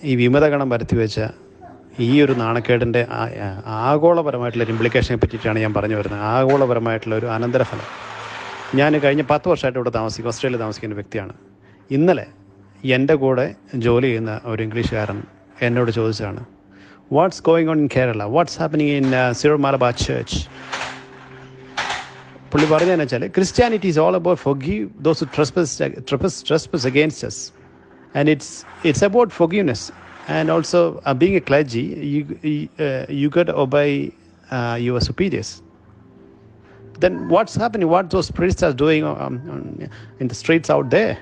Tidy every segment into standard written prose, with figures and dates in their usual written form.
ഈ വിമതഗണം വരുത്തി വെച്ച ഈ ഒരു നാണക്കേടിൻ്റെ ആഗോളപരമായിട്ടുള്ള ഇംപ്ലിക്കേഷനെ പറ്റിയിട്ടാണ് ഞാൻ പറഞ്ഞു വരുന്നത്. ആഗോളപരമായിട്ടുള്ള ഒരു അനന്തരഫലം. ഞാൻ കഴിഞ്ഞ 10 വർഷമായിട്ട് ഇവിടെ ഓസ്ട്രേലിയയിൽ താമസിക്കുന്ന വ്യക്തിയാണ്. ഇന്നലെ എൻ്റെ കൂടെ ജോലി ചെയ്യുന്ന ഒരു ഇംഗ്ലീഷുകാരൻ എന്നോട് ചോദിച്ചതാണ്, what's going on in Kerala, what's happening in Syro Malabar church. പുള്ളി പറഞ്ഞതെന്ന് വെച്ചാൽ, Christianity is all about forgive those who trespass against us, and it's about forgiveness. And also being a clergy, you got to obey your superiors. Then what's happening? What those priests are doing in the streets out there?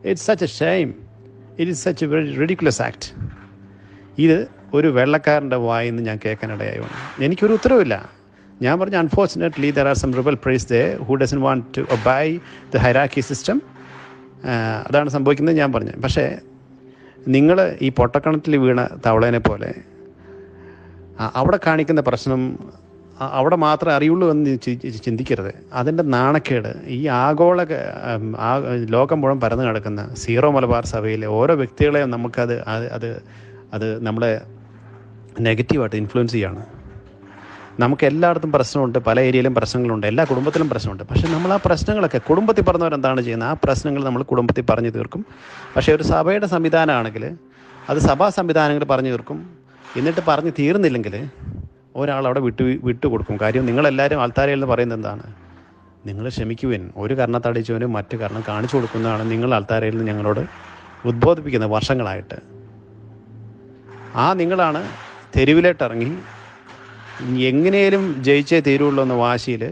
It's such a shame. It is such a very ridiculous act. ഇത് ഒരു വെള്ളക്കാരൻ്റെ വായിൽ നിന്ന് ഞാൻ കേൾക്കാനിടയായി വന്നു. എനിക്കൊരു ഉത്തരവില്ല. ഞാൻ പറഞ്ഞു, unfortunately there are some rebel prize they who doesn't want to obey the hierarchy system. അതാണ് സംഭവിക്കുന്നത് ഞാൻ പറഞ്ഞു. പക്ഷേ നിങ്ങൾ ഈ പൊട്ടക്കണത്തിൽ വീണ തവളേനെ പോലെ അവിടെ കാണിക്കുന്ന പ്രശ്നം അവിടെ മാത്രമേ അറിയുള്ളൂ എന്ന് ചിന്തിക്കരുത്. അതിൻ്റെ നാണക്കേട് ഈ ലോകം മുഴുവൻ പരന്നു കിടക്കുന്ന സീറോ മലബാർ സഭയിലെ ഓരോ വ്യക്തികളെയും നമുക്കത് അത് നമ്മളെ നെഗറ്റീവായിട്ട് ഇൻഫ്ലുവൻസ് ചെയ്യുകയാണ്. നമുക്ക് എല്ലായിടത്തും പ്രശ്നമുണ്ട്, പല ഏരിയയിലും പ്രശ്നങ്ങളുണ്ട്, എല്ലാ കുടുംബത്തിലും പ്രശ്നമുണ്ട്. പക്ഷേ നമ്മൾ ആ പ്രശ്നങ്ങളൊക്കെ കുടുംബത്തിൽ പറഞ്ഞവരെന്താണ് ചെയ്യുന്നത്? ആ പ്രശ്നങ്ങൾ നമ്മൾ കുടുംബത്തിൽ പറഞ്ഞു തീർക്കും. പക്ഷേ ഒരു സഭയുടെ സംവിധാനമാണെങ്കിൽ അത് സഭാ സംവിധാനങ്ങൾ പറഞ്ഞു തീർക്കും. എന്നിട്ട് പറഞ്ഞു തീർന്നില്ലെങ്കിൽ ഒരാളവിടെ വിട്ടുകൊടുക്കും. കാര്യം നിങ്ങളെല്ലാവരും ആൾത്താരയിൽ നിന്ന് പറയുന്നത് എന്താണ്? നിങ്ങൾ ക്ഷമിക്കുവിൻ, ഒരു കർണത്തടിച്ചവനും മറ്റു കർണം കാണിച്ചു കൊടുക്കുന്നതാണ് നിങ്ങൾ ആൾത്താരയിൽ നിന്ന് ഞങ്ങളോട് ഉദ്ബോധിപ്പിക്കുന്നത് വർഷങ്ങളായിട്ട്. നിങ്ങളാണ് തെരുവിലേട്ടിറങ്ങി എങ്ങനെയും ജയിച്ചേ തീരുള്ളൂ എന്ന വാശിയിൽ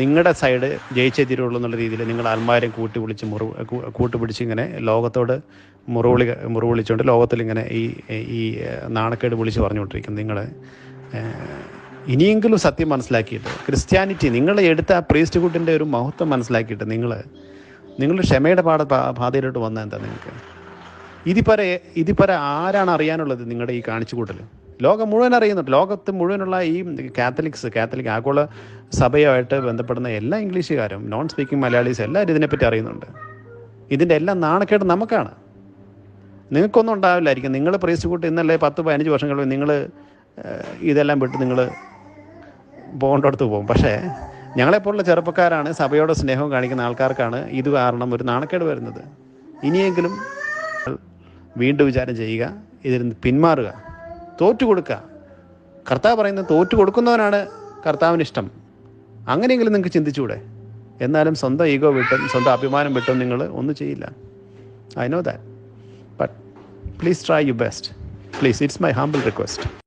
നിങ്ങളുടെ സൈഡ് ജയിച്ചേ തീരുള്ളൂ എന്നുള്ള രീതിയിൽ നിങ്ങൾ ആത്മാരെ കൂട്ടുപിടിച്ച് ഇങ്ങനെ ലോകത്തോട് മുറിവിളിച്ചുകൊണ്ട് ലോകത്തിലിങ്ങനെ ഈ നാണക്കേട് വിളിച്ച് പറഞ്ഞുകൊണ്ടിരിക്കും. നിങ്ങൾ ഇനിയെങ്കിലും സത്യം മനസ്സിലാക്കിയിട്ട് ക്രിസ്ത്യാനിറ്റി നിങ്ങൾ എടുത്ത ആ പ്രീസ്റ്റ്ഹുഡിൻ്റെ ഒരു മഹത്വം മനസ്സിലാക്കിയിട്ട് നിങ്ങൾ ക്ഷമയുടെ പാതയിലോട്ട് വന്നാൽ എന്താ? നിങ്ങൾക്ക് ഇതിപ്പര ആരാണ് അറിയാനുള്ളത്? നിങ്ങളുടെ ഈ കാണിച്ചു കൂട്ടൽ ലോകം മുഴുവൻ അറിയുന്നുണ്ട്. ലോകത്ത് മുഴുവനുള്ള ഈ കാത്തലിക് ആഗോള സഭയുമായിട്ട് ബന്ധപ്പെടുന്ന എല്ലാ ഇംഗ്ലീഷുകാരും, നോൺ സ്പീക്കിംഗ് മലയാളീസ് എല്ലാവരും ഇതിനെപ്പറ്റി അറിയുന്നുണ്ട്. ഇതിൻ്റെ എല്ലാം നാണക്കേട് നമുക്കാണ്. നിങ്ങൾക്കൊന്നും ഉണ്ടാവില്ലായിരിക്കും. നിങ്ങൾ പ്രീസ്റ്റ്ഹുഡ് ഇന്നല്ലേ 10-15 വർഷം കഴിയുമ്പോൾ നിങ്ങൾ ഇതെല്ലാം വിട്ട് നിങ്ങൾ പോകേണ്ടടുത്ത് പോകും. പക്ഷേ ഞങ്ങളെപ്പോലുള്ള ചെറുപ്പക്കാരാണ്, സഭയോട് സ്നേഹം കാണിക്കുന്ന ആൾക്കാർക്കാണ് ഇത് കാരണം ഒരു നാണക്കേട് വരുന്നത്. ഇനിയെങ്കിലും വീണ്ടും വിചാരം ചെയ്യുക, ഇതിൽ നിന്ന് പിന്മാറുക, തോറ്റുകൊടുക്കുക. കർത്താവ് പറയുന്നത് തോറ്റു കൊടുക്കുന്നവനാണ് കർത്താവിന് ഇഷ്ടം. അങ്ങനെയെങ്കിലും നിങ്ങൾക്ക് ചിന്തിച്ചുകൂടെ? എന്നാലും സ്വന്തം ഈഗോ വിട്ടും സ്വന്തം അഭിമാനം വിട്ടും നിങ്ങൾ ഒന്നും ചെയ്യില്ല. I know that. But please try your best. Please, it's my humble request.